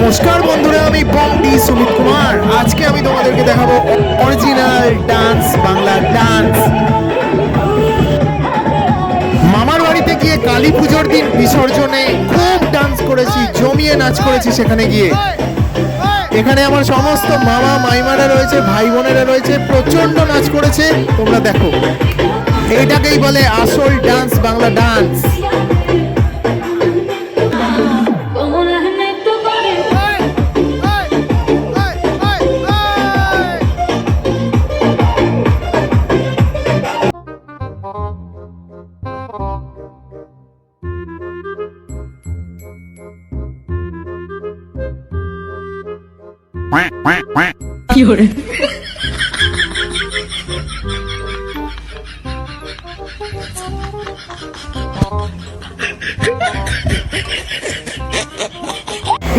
নমস্কার বন্ধুরা, আমি বন্দি সুমিত কুমার। আজকে আমি তোমাদেরকে দেখাবো অরিজিনাল ডান্স, বাংলা ডান্স। মামার বাড়িতে গিয়ে কালী পুজোর দিন বিসর্জনে খুব ডান্স করেছি, জমিয়ে নাচ করেছি। সেখানে গিয়ে এখানে আমার সমস্ত মামা মাইমারা রয়েছে, ভাই বোনেরা রয়েছে, প্রচন্ড নাচ করেছে। তোমরা দেখো, এটাকেই বলে আসল ডান্স, বাংলা ডান্স।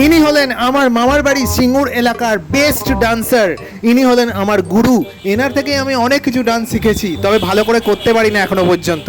ইনি হলেন আমার মামার বাড়ি সিঙ্গুর এলাকার বেস্ট ডান্সার। ইনি হলেন আমার গুরু। এনার থেকে আমি অনেক কিছু ডান্স শিখেছি, তবে ভালো করে করতে পারি না এখনো পর্যন্ত।